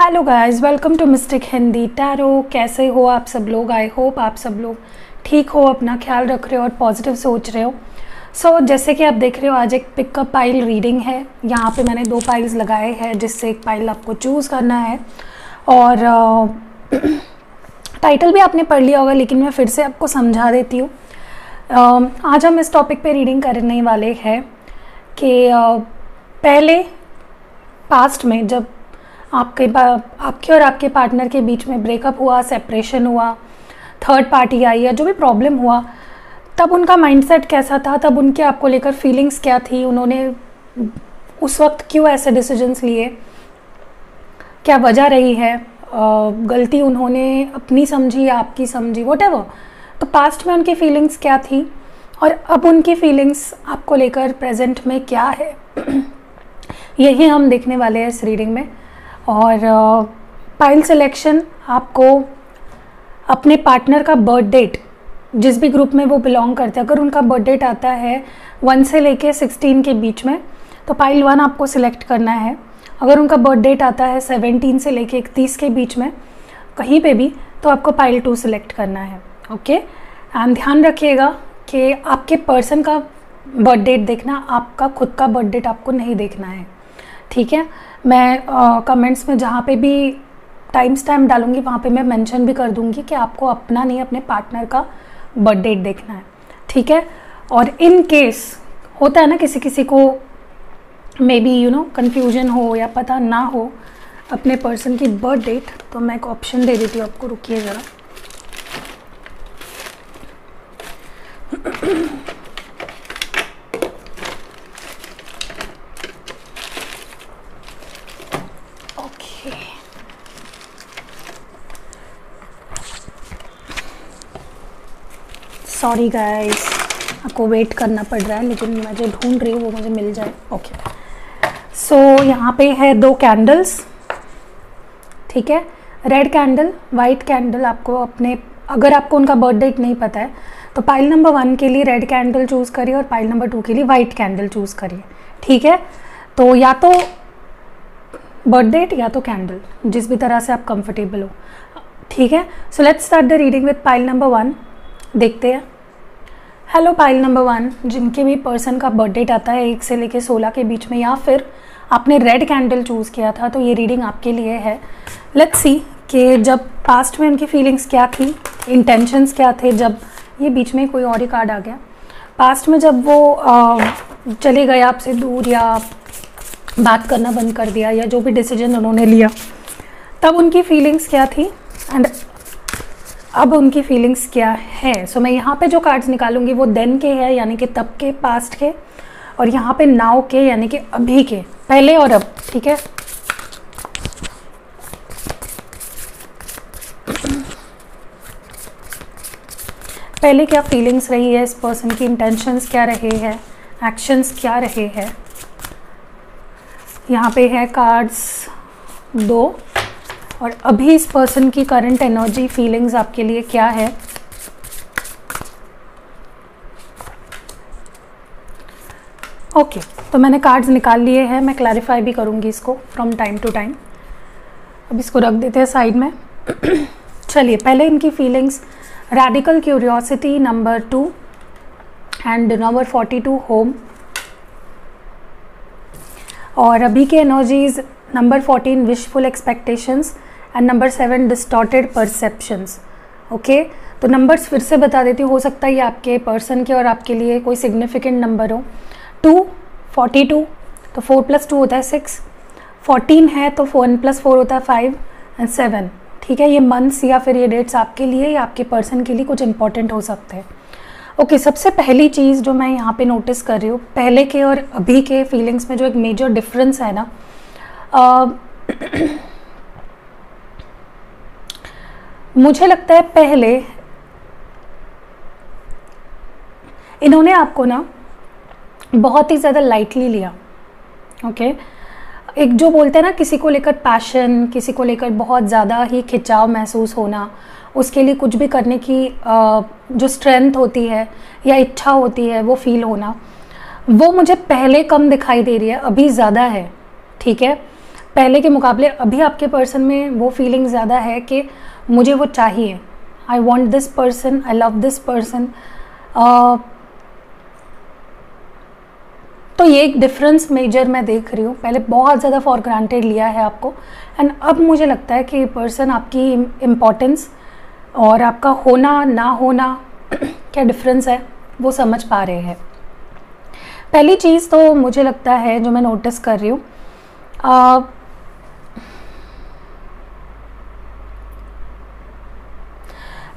Hello guys, welcome to mystic Hindi tarot. कैसे हो आप सब लोग? आई होप आप सब लोग ठीक हो, अपना ख्याल रख रहे हो और पॉजिटिव सोच रहे हो। जैसे कि आप देख रहे हो, आज एक पिकअप पाइल रीडिंग है। यहाँ पे मैंने 2 पाइल्स लगाए हैं, जिससे एक पाइल आपको चूज़ करना है। और टाइटल भी आपने पढ़ लिया होगा, लेकिन मैं फिर से आपको समझा देती हूँ। आज हम इस टॉपिक पे रीडिंग करने वाले हैं कि पहले पास्ट में जब आपके और आपके पार्टनर के बीच में ब्रेकअप हुआ, सेपरेशन हुआ, थर्ड पार्टी आई या जो भी प्रॉब्लम हुआ, तब उनका माइंडसेट कैसा था, तब उनके आपको लेकर फीलिंग्स क्या थी, उन्होंने उस वक्त क्यों ऐसे डिसीजंस लिए, क्या वजह रही है, गलती उन्होंने अपनी समझी या आपकी समझी, व्हाटएवर। तो पास्ट में उनकी फीलिंग्स क्या थी और अब उनकी फीलिंग्स आपको लेकर प्रेजेंट में क्या है, यही हम देखने वाले हैं इस रीडिंग में। और पाइल सिलेक्शन आपको अपने पार्टनर का बर्थ डेट, जिस भी ग्रुप में वो बिलोंग करते हैं, अगर उनका बर्थ डेट आता है 1 से लेके 16 के बीच में, तो पाइल 1 आपको सिलेक्ट करना है। अगर उनका बर्थ डेट आता है 17 से लेके 31 के बीच में, कहीं पे भी, तो आपको पाइल 2 सिलेक्ट करना है। ओके, एंड ध्यान रखिएगा कि आपके पर्सन का बर्थ डेट देखना, आपका खुद का बर्थ डेट आपको नहीं देखना है, ठीक है। मैं कमेंट्स में जहाँ पे भी टाइम स्टैम्प डालूंगी, वहाँ पे मैं मेंशन भी कर दूंगी कि आपको अपना नहीं, अपने पार्टनर का बर्थ डेट देखना है, ठीक है। और इन केस होता है ना, किसी किसी को मे बी कन्फ्यूजन हो या पता ना हो अपने पर्सन की बर्थ डेट, तो मैं एक ऑप्शन दे देती हूँ आपको, रुकिए ज़रा। सॉरी गाइस, आपको वेट करना पड़ रहा है, लेकिन मैं जो ढूंढ रही हूँ वो मुझे मिल जाए। ओके, सो यहाँ पे है 2 कैंडल्स, ठीक है। Red candle, white candle. आपको अपने, अगर आपको उनका बर्थ डेट नहीं पता है, तो पाइल नंबर 1 के लिए रेड कैंडल चूज़ करिए और पाइल नंबर 2 के लिए वाइट कैंडल चूज़ करिए, ठीक है। तो या तो बर्थ डेट या तो कैंडल, जिस भी तरह से आप कंफर्टेबल हो, ठीक है। So let's start the reading with pile number 1। देखते हैं। हेलो पाइल नंबर 1, जिनके भी पर्सन का बर्थ डेट आता है 1 से लेके 16 के बीच में, या फिर आपने रेड कैंडल चूज़ किया था, तो ये रीडिंग आपके लिए है। लेट्स सी कि जब पास्ट में उनकी फीलिंग्स क्या थी, इंटेंशंस क्या थे। जब ये बीच में कोई और ही कार्ड आ गया, पास्ट में जब वो चले गए आपसे दूर या बात करना बंद कर दिया या जो भी डिसीजन उन्होंने लिया, तब उनकी फीलिंग्स क्या थी एंड अब उनकी फीलिंग्स क्या है। सो मैं यहाँ पे जो कार्ड्स निकालूंगी वो देन के हैं, यानी कि तब के, पास्ट के, और यहाँ पे नाउ के, यानी कि अभी के, पहले और अब, ठीक है। पहले क्या फीलिंग्स रही है इस पर्सन की, इंटेंशंस क्या रहे हैं, एक्शंस क्या रहे हैं। यहाँ पे है कार्ड्स 2, और अभी इस पर्सन की करंट एनर्जी, फीलिंग्स आपके लिए क्या है। ओके, तो मैंने कार्ड्स निकाल लिए हैं, मैं क्लैरिफाई भी करूँगी इसको फ्रॉम टाइम टू टाइम। अब इसको रख देते हैं साइड में। चलिए, पहले इनकी feelings, radical curiosity number 2 and number 42 home, और अभी के energies number 14 wishful expectations and number 7 distorted perceptions. Okay, तो नंबर्स फिर से बता देती हूँ, हो सकता है ये आपके पर्सन के और आपके लिए कोई सिग्निफिकेंट नंबर हो। 2, 42, तो 4 + 2 होता है 6, 14 है तो 1 + 4 होता है 5 एंड 7, ठीक है। ये मंथ्स या फिर ये डेट्स आपके लिए या आपके पर्सन के लिए कुछ इंपॉर्टेंट हो सकते हैं। ओके, सबसे पहली चीज़ जो मैं यहाँ पे नोटिस कर रही हूँ, पहले के और अभी के फीलिंग्स में जो एक मेजर डिफरेंस है ना, मुझे लगता है पहले इन्होंने आपको ना बहुत ही ज़्यादा लाइटली लिया। ओके, एक जो बोलते हैं ना, किसी को लेकर पैशन, किसी को लेकर बहुत ज़्यादा ही खिंचाव महसूस होना, उसके लिए कुछ भी करने की जो स्ट्रेंथ होती है या इच्छा होती है वो फील होना, वो मुझे पहले कम दिखाई दे रही है, अभी ज़्यादा है, ठीक है। पहले के मुकाबले अभी आपके पर्सन में वो फीलिंग ज़्यादा है कि मुझे वो चाहिए, I want this person, I love this person. तो ये एक डिफरेंस मेजर मैं देख रही हूँ। पहले बहुत ज़्यादा फॉर ग्रांटेड लिया है आपको, एंड अब मुझे लगता है कि ये पर्सन आपकी इम्पोर्टेंस और आपका होना ना होना क्या डिफरेंस है वो समझ पा रहे हैं। पहली चीज़ तो मुझे लगता है जो मैं नोटिस कर रही हूँ,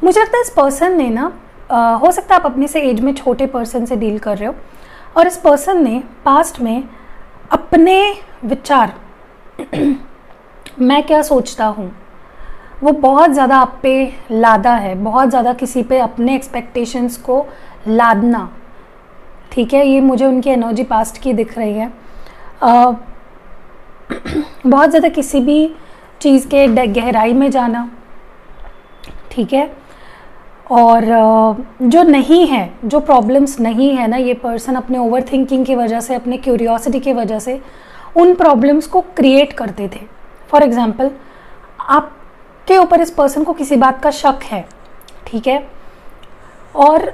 मुझे लगता है इस पर्सन ने ना, हो सकता है आप अपने से एज में छोटे पर्सन से डील कर रहे हो, और इस पर्सन ने पास्ट में अपने विचार मैं क्या सोचता हूँ वो बहुत ज़्यादा आप पे लादा है, बहुत ज़्यादा किसी पे अपने एक्सपेक्टेशंस को लादना, ठीक है। ये मुझे उनकी एनर्जी पास्ट की दिख रही है। बहुत ज़्यादा किसी भी चीज़ के गहराई में जाना, ठीक है। और जो नहीं है, जो प्रॉब्लम्स नहीं है ना, ये पर्सन अपने ओवर थिंकिंग की वजह से, अपने क्यूरियोसिटी की वजह से उन प्रॉब्लम्स को क्रिएट करते थे। फॉर एग्ज़ाम्पल, आपके ऊपर इस पर्सन को किसी बात का शक है, ठीक है, और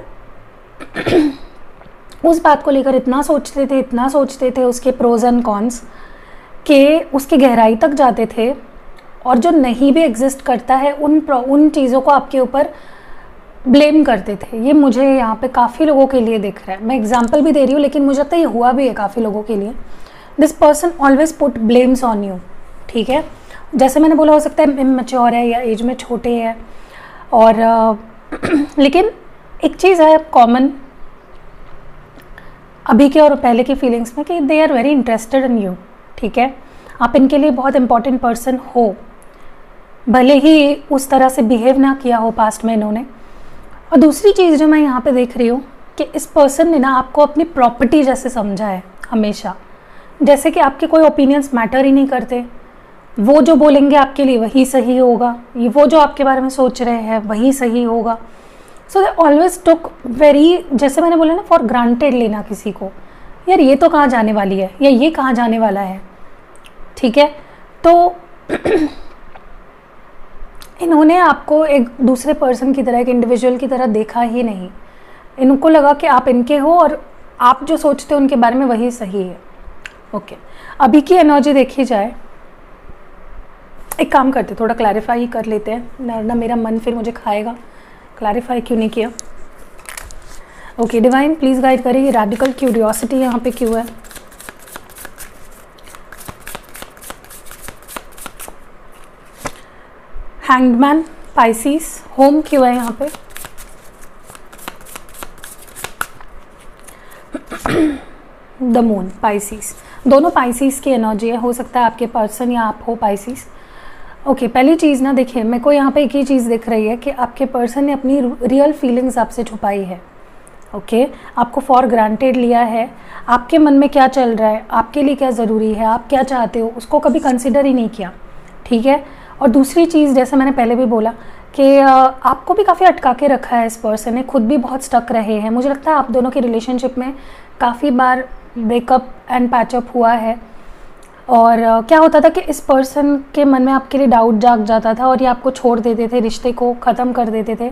उस बात को लेकर इतना सोचते थे उसके प्रोज एंड कॉन्स, के उसके गहराई तक जाते थे, और जो नहीं भी एग्जिस्ट करता है उन चीज़ों को आपके ऊपर ब्लेम करते थे। ये मुझे यहाँ पे काफ़ी लोगों के लिए दिख रहा है। मैं एग्जांपल भी दे रही हूँ, लेकिन मुझे लगता है ये हुआ भी है काफ़ी लोगों के लिए। This person always put blames on you, ठीक है। जैसे मैंने बोला, हो सकता है इमैच्योर है या एज में छोटे हैं, और लेकिन एक चीज़ है कॉमन अभी के और पहले की फीलिंग्स में, कि they are very interested in you, ठीक है। आप इनके लिए बहुत इंपॉर्टेंट पर्सन हो, भले ही उस तरह से बिहेव ना किया हो पास्ट में इन्होंने। और दूसरी चीज़ जो मैं यहाँ पे देख रही हूँ कि इस पर्सन ने ना आपको अपनी प्रॉपर्टी जैसे समझा है हमेशा, जैसे कि आपके कोई ओपिनियंस मैटर ही नहीं करते, वो जो बोलेंगे आपके लिए वही सही होगा, ये वो जो आपके बारे में सोच रहे हैं वही सही होगा। सो दे ऑलवेज टुक वेरी, जैसे मैंने बोला ना, फॉर ग्रांटेड लेना किसी को, यार ये तो कहाँ जाने वाली है या ये कहाँ जाने वाला है, ठीक है। तो इन्होंने आपको एक दूसरे पर्सन की तरह, एक इंडिविजुअल की तरह देखा ही नहीं। इनको लगा कि आप इनके हो और आप जो सोचते हो उनके बारे में वही सही है। ओके, अभी की एनर्जी देखी जाए, एक काम करते, थोड़ा क्लैरिफाई कर लेते हैं ना मेरा मन फिर मुझे खाएगा, क्लैरिफाई क्यों नहीं किया। ओके, डिवाइन प्लीज़ गाइड करिए, रैडिकल क्यूरियोसिटी यहाँ पे क्यों है। हैंगमैन, पाइसिस, होम क्यों है यहाँ पे। द मून, पाइसिस, दोनों पाइसिस की एनर्जी है। हो सकता है आपके पर्सन या आप हो पाइसिस। ओके, पहली चीज़ ना, देखिए मेरे को यहाँ पे एक ही चीज़ दिख रही है कि आपके पर्सन ने अपनी रियल फीलिंग्स आपसे छुपाई है। ओके, आपको फॉर ग्रांटेड लिया है, आपके मन में क्या चल रहा है, आपके लिए क्या ज़रूरी है, आप क्या चाहते हो, उसको कभी कंसिडर ही नहीं किया, ठीक है। और दूसरी चीज़, जैसे मैंने पहले भी बोला कि आपको भी काफ़ी अटका के रखा है इस पर्सन ने, खुद भी बहुत स्टक रहे हैं। मुझे लगता है आप दोनों के रिलेशनशिप में काफ़ी बार ब्रेकअप एंड पैचअप हुआ है, और क्या होता था कि इस पर्सन के मन में आपके लिए डाउट जाग जाता था और ये आपको छोड़ देते थे, रिश्ते को ख़त्म कर देते थे,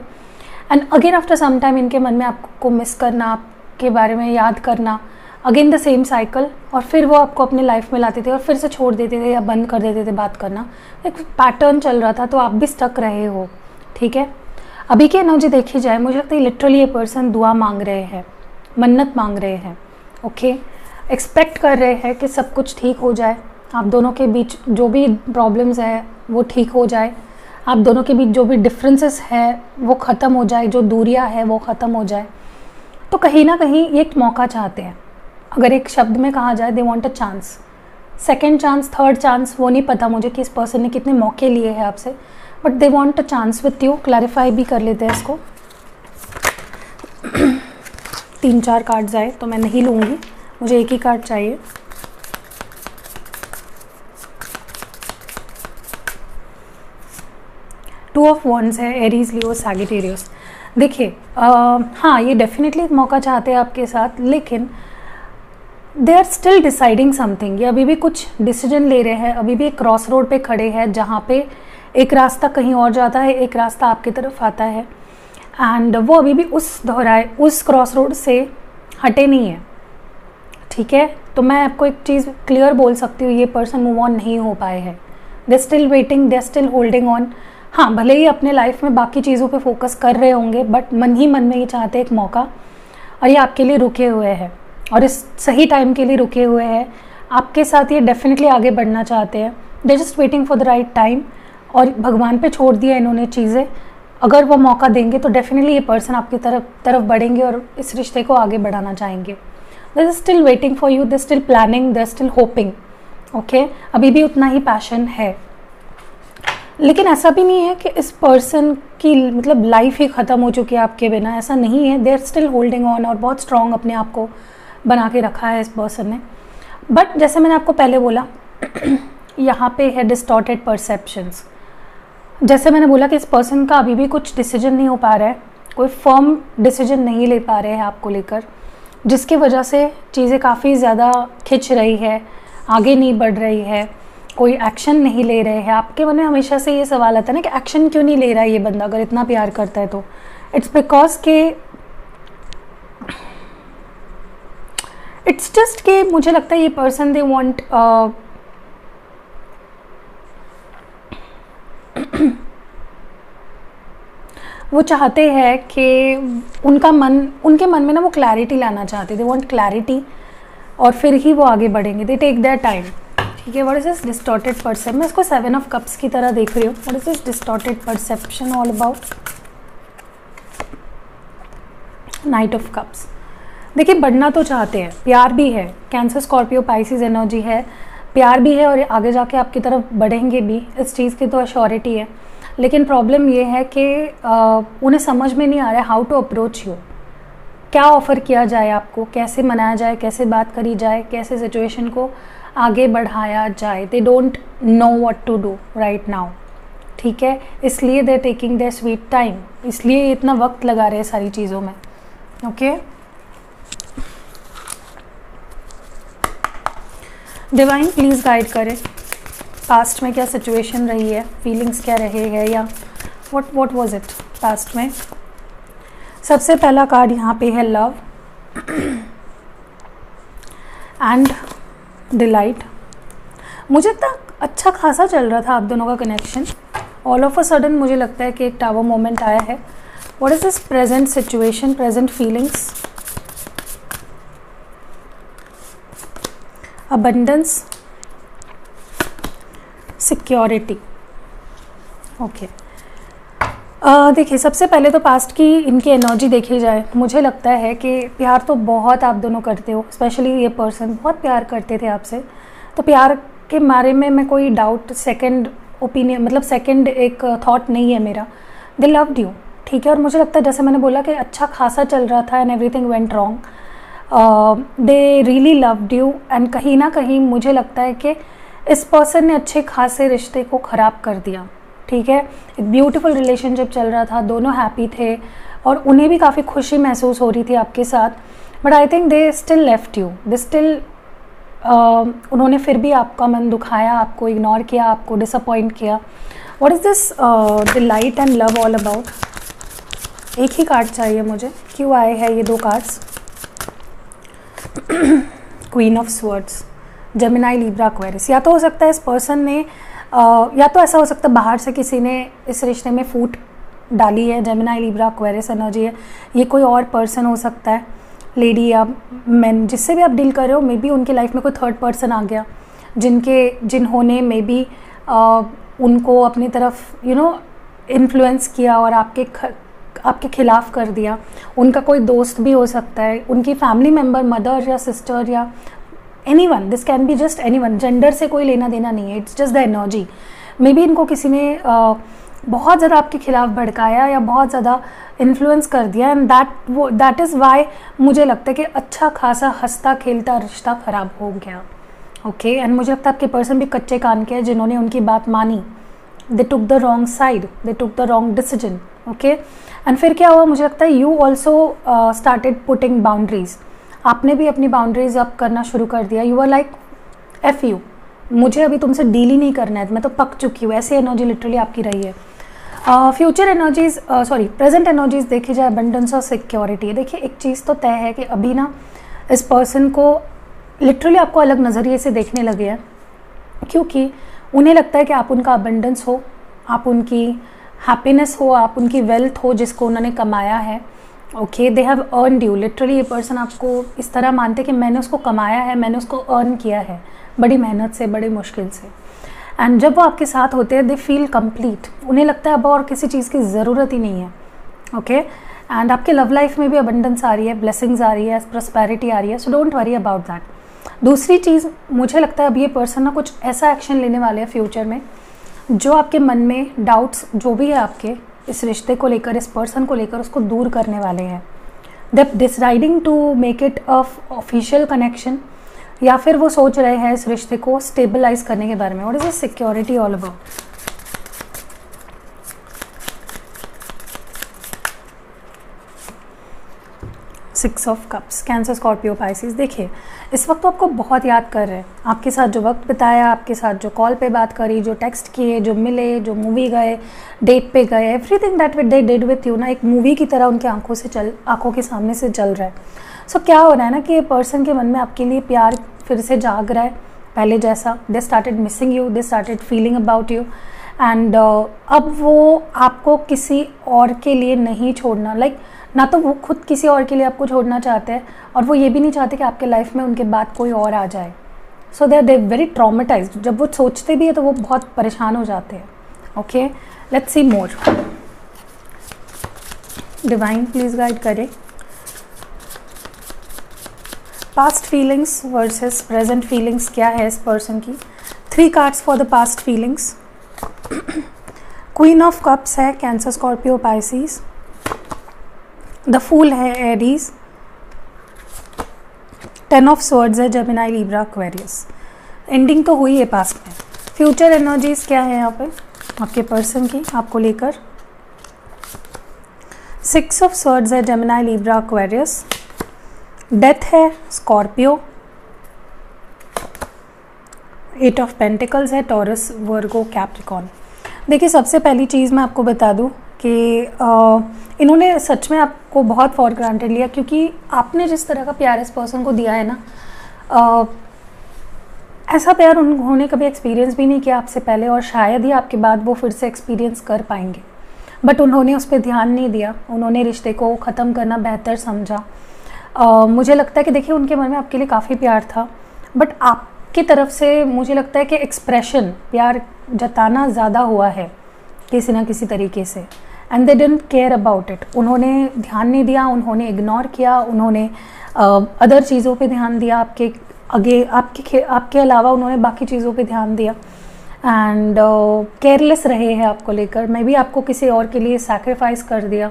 and again after some time इनके मन में आपको मिस करना, आपके बारे में याद करना, अगेन द सेम साइकिल, और फिर वो आपको अपनी लाइफ में लाते थे और फिर से छोड़ देते थे या बंद कर देते थे बात करना। एक पैटर्न चल रहा था, तो आप भी स्टक रहे हो, ठीक है। अभी की एनर्जी देखी जाए, मुझे लगता है लिटरली ये पर्सन दुआ मांग रहे हैं, मन्नत मांग रहे हैं। ओके, एक्सपेक्ट कर रहे हैं कि सब कुछ ठीक हो जाए, आप दोनों के बीच जो भी प्रॉब्लम्स है वो ठीक हो जाए, आप दोनों के बीच जो भी डिफरेंसेस है वो ख़त्म हो जाए, जो दूरियां है वो ख़त्म हो जाए। तो कहीं ना कहीं ये एक मौका चाहते हैं। अगर एक शब्द में कहा जाए, दे want a chance, second chance, third chance, वो नहीं पता मुझे कि इस पर्सन ने कितने मौके लिए हैं आपसे, but they want a chance with you. Clarify भी कर लेते हैं इसको। 3-4 कार्ड्स आए तो मैं नहीं लूँगी, मुझे एक ही कार्ड चाहिए। टू ऑफ वॉन्ड्स है, एरीज, लियो, सैजिटेरियस। देखिए हाँ, ये डेफिनेटली एक मौका चाहते हैं आपके साथ, लेकिन they are still deciding something, ये अभी भी कुछ डिसीजन ले रहे हैं, अभी भी एक क्रॉस रोड पे खड़े हैं जहाँ पे एक रास्ता कहीं और जाता है, एक रास्ता आपकी तरफ आता है, एंड वो अभी भी उस क्रॉस रोड से हटे नहीं है, ठीक है। तो मैं आपको एक चीज़ क्लियर बोल सकती हूँ, ये पर्सन मूव ऑन नहीं हो पाए हैं, they still waiting, they still holding on. हाँ, भले ही अपने लाइफ में बाकी चीज़ों पे फोकस कर रहे होंगे, बट मन ही मन में ये चाहते एक मौका, और ये आपके लिए रुके हुए हैं और इस सही टाइम के लिए रुके हुए हैं। आपके साथ ये डेफिनेटली आगे बढ़ना चाहते हैं, they just waiting for the right time, और भगवान पे छोड़ दिया इन्होंने चीज़ें। अगर वो मौका देंगे तो डेफिनेटली ये पर्सन आपकी तरफ बढ़ेंगे और इस रिश्ते को आगे बढ़ाना चाहेंगे। They are still waiting for you, they still planning, they still hoping, okay. अभी भी उतना ही पैशन है, लेकिन ऐसा भी नहीं है कि इस पर्सन की मतलब लाइफ ही ख़त्म हो चुकी है आपके बिना, ऐसा नहीं है। They are still holding on, और बहुत स्ट्रॉन्ग अपने आप को बना के रखा है इस पर्सन ने। बट जैसे मैंने आपको पहले बोला यहाँ पे है डिस्टॉर्टेड परसेप्शंस। जैसे मैंने बोला कि इस पर्सन का अभी भी कुछ डिसीजन नहीं हो पा रहा है, कोई फर्म डिसीजन नहीं ले पा रहे हैं आपको लेकर, जिसकी वजह से चीज़ें काफ़ी ज़्यादा खिंच रही है, आगे नहीं बढ़ रही है, कोई एक्शन नहीं ले रहे हैं। आपके मन में हमेशा से ये सवाल आता है ना कि एक्शन क्यों नहीं ले रहा है ये बंदा, अगर इतना प्यार करता है तो। इट्स बिकॉज के इट्स जस्ट कि मुझे लगता है ये पर्सन दे वांट वो चाहते हैं कि उनके मन में ना वो क्लैरिटी लाना चाहते, दे वांट क्लैरिटी, और फिर ही वो आगे बढ़ेंगे, दे टेक देयर टाइम, ठीक है। What is this distorted perception, मैं इसको 7 ऑफ कप्स की तरह देख रही हूँ। What is this distorted perception all about? Night of cups. देखिए, बढ़ना तो चाहते हैं, प्यार भी है, कैंसर स्कॉर्पियो पाइसिस एनर्जी है, प्यार भी है और आगे जाके आपकी तरफ बढ़ेंगे भी, इस चीज़ की तो अश्योरिटी है। लेकिन प्रॉब्लम ये है कि उन्हें समझ में नहीं आ रहा है हाउ टू अप्रोच यू, क्या ऑफ़र किया जाए आपको, कैसे मनाया जाए, कैसे बात करी जाए, कैसे सिचुएशन को आगे बढ़ाया जाए। They don't know what to do right now, ठीक है। इसलिए they taking their sweet time, इसलिए इतना वक्त लगा रहे हैं सारी चीज़ों में, ओके। डिवाइन प्लीज़ गाइड करें, पास्ट में क्या सिचुएशन रही है, फीलिंग्स क्या रहे हैं, या व्हाट वाज इट पास्ट में। सबसे पहला कार्ड यहाँ पे है लव एंड डिलाइट। मुझे लगता अच्छा खासा चल रहा था आप दोनों का connection, all of a sudden मुझे लगता है कि एक टावर मोमेंट आया है। What is this present situation, present feelings, abundance, security, okay. देखिए, सबसे पहले तो पास्ट की इनकी एनर्जी देखी जाए, मुझे लगता है कि प्यार तो बहुत आप दोनों करते हो, स्पेशली ये पर्सन बहुत प्यार करते थे आपसे। तो प्यार के बारे में मैं कोई डाउट, सेकंड ओपिनियन, मतलब सेकंड एक थॉट नहीं है मेरा। दे लव्ड यू, ठीक है। और मुझे लगता है जैसे मैंने बोला कि अच्छा खासा चल रहा था and everything went wrong, they really loved you, and कहीं ना कहीं मुझे लगता है कि इस पर्सन ने अच्छे खासे रिश्ते को ख़राब कर दिया, ठीक है। एक ब्यूटीफुल रिलेशनशिप चल रहा था, दोनों हैप्पी थे और उन्हें भी काफ़ी खुशी महसूस हो रही थी आपके साथ, but I think they still left you, they still उन्होंने फिर भी आपका मन दुखाया, आपको इग्नोर किया, आपको डिसअपॉइंट किया। What is this the light and love all about? एक ही कार्ड चाहिए मुझे, क्यों आए हैं ये दो cards? Queen of swords, Gemini, Libra, Aquarius. या तो हो सकता है इस पर्सन ने या तो ऐसा हो सकता है बाहर से किसी ने इस रिश्ते में फूट डाली है, जेमिनाई, लिब्रा, एक्वेरियस एनर्जी है। ये कोई और पर्सन हो सकता है, लेडी या मैन, जिससे भी आप डील कर रहे हो। मे बी उनकी लाइफ में कोई थर्ड पर्सन आ गया जिन्होंने मे बी उनको अपनी तरफ इन्फ्लुएंस किया और आपके खिलाफ कर दिया। उनका कोई दोस्त भी हो सकता है, उनकी फैमिली मेम्बर, मदर या सिस्टर या anyone, this can be just anyone, gender से कोई लेना देना नहीं है, it's just the energy. May be इनको किसी ने बहुत ज़्यादा आपके खिलाफ भड़काया या बहुत ज़्यादा इन्फ्लुएंस कर दिया, एंड दैट इज़ वाई मुझे लगता है कि अच्छा खासा हंसता खेलता रिश्ता ख़राब हो गया, ओके। एंड मुझे लगता है आपके पर्सन भी कच्चे कान के हैं जिन्होंने उनकी बात मानी, they took the wrong side, they took the wrong decision, okay. And फिर क्या हुआ, मुझे लगता है you also started putting boundaries. आपने भी अपनी बाउंड्रीज अप करना शुरू कर दिया। You are like F you, मुझे अभी तुमसे डील ही नहीं करना है, मैं तो पक चुकी हूँ, ऐसी एनर्जी लिटरली आपकी रही है। फ्यूचर एनर्जीज प्रेजेंट एनर्जीज देखी जाए, अबंडेंस और सिक्योरिटी। देखिए एक चीज़ तो तय है कि अभी ना इस पर्सन को लिटरली आपको अलग नज़रिए से देखने लगे हैं, क्योंकि उन्हें लगता है कि आप उनका अबंडेंस हो, आप उनकी हैप्पीनेस हो, आप उनकी वेल्थ हो जिसको उन्होंने कमाया है। Okay, they have earned you. Literally ये पर्सन आपको इस तरह मानते कि मैंने उसको कमाया है, मैंने उसको अर्न किया है बड़ी मेहनत से, बड़ी मुश्किल से। एंड जब वो आपके साथ होते हैं दे फील कंप्लीट, उन्हें लगता है अब और किसी चीज़ की ज़रूरत ही नहीं है। ओके, एंड आपके लव लाइफ में भी अबंडेंस आ रही है, ब्लेसिंग्स आ रही है, प्रॉस्पेरिटी आ रही है, so don't worry about that. दूसरी चीज़ मुझे लगता है अब ये पर्सन ना कुछ ऐसा एक्शन लेने वाले हैं फ्यूचर में जो आपके मन में डाउट्स जो भी है आपके इस रिश्ते को लेकर, इस पर्सन को लेकर, उसको दूर करने वाले हैं। They deciding to make it a official connection, या फिर वो सोच रहे हैं इस रिश्ते को स्टेबलाइज करने के बारे में। What is this security all about? Six of cups, cancer, Scorpio, Pisces. देखिए इस वक्त तो आपको बहुत याद कर रहे हैं, आपके साथ जो वक्त बिताया, आपके साथ जो कॉल पे बात करी, जो टेक्स्ट किए, जो मिले, जो मूवी गए, डेट पे गए, everything that they did with you ना एक मूवी की तरह उनके आंखों के सामने से चल रहा है। सो क्या हो रहा है ना कि ये पर्सन के मन में आपके लिए प्यार फिर से जाग रहा है पहले जैसा। They started missing you, they started feeling about you, and अब वो आपको किसी और के लिए नहीं छोड़ना, लाइक ना तो वो खुद किसी और के लिए आपको छोड़ना चाहते हैं, और वो ये भी नहीं चाहते कि आपके लाइफ में उनके बाद कोई और आ जाए। सो दे वेरी ट्रॉमेटाइज्ड, जब वो सोचते भी है तो वो बहुत परेशान हो जाते हैं। Okay, let's see more. Divine please guide करे। Past feelings versus present feelings क्या है इस पर्सन की। 3 cards for the past feelings. Queen of Cups है कैंसर, स्कॉर्पियो, पाइसिस। द फूल है एरीज। 10 ऑफ स्वर्ड्स है जेमिनाई, लिब्रा, एक्वेरियस। एंडिंग तो हुई है पास्ट में। फ्यूचर एनर्जीज क्या है यहाँ पे आपके पर्सन की आपको लेकर। 6 ऑफ स्वर्ड्स है जेमिनाई, लिब्रा, एक्वेरियस। डेथ है स्कॉर्पियो। 8 ऑफ पेंटिकल्स है टॉरस, वर्गो, कैप्रिकॉर्न। देखिए सबसे पहली चीज़ मैं आपको बता दूं कि इन्होंने सच में आपको बहुत फॉर ग्रांटेड लिया, क्योंकि आपने जिस तरह का प्यार इस पर्सन को दिया है ना, ऐसा प्यार उन्होंने कभी एक्सपीरियंस भी नहीं किया आपसे पहले, और शायद ही आपके बाद वो फिर से एक्सपीरियंस कर पाएंगे। बट उन्होंने उस पर ध्यान नहीं दिया, उन्होंने रिश्ते को ख़त्म करना बेहतर समझा। मुझे लगता है कि देखिए उनके मन में आपके लिए काफ़ी प्यार था, बट आपकी तरफ से मुझे लगता है कि एक्सप्रेशन, प्यार जताना ज़्यादा हुआ है किसी ना किसी तरीके से, and they didn't care about it. उन्होंने ध्यान नहीं दिया, उन्होंने इग्नोर किया, उन्होंने अदर चीज़ों पे ध्यान दिया, आपके अलावा उन्होंने बाकी चीज़ों पे ध्यान दिया, एंड केयरलेस रहे हैं आपको लेकर। मैं भी आपको किसी और के लिए सैक्रिफाइस कर दिया,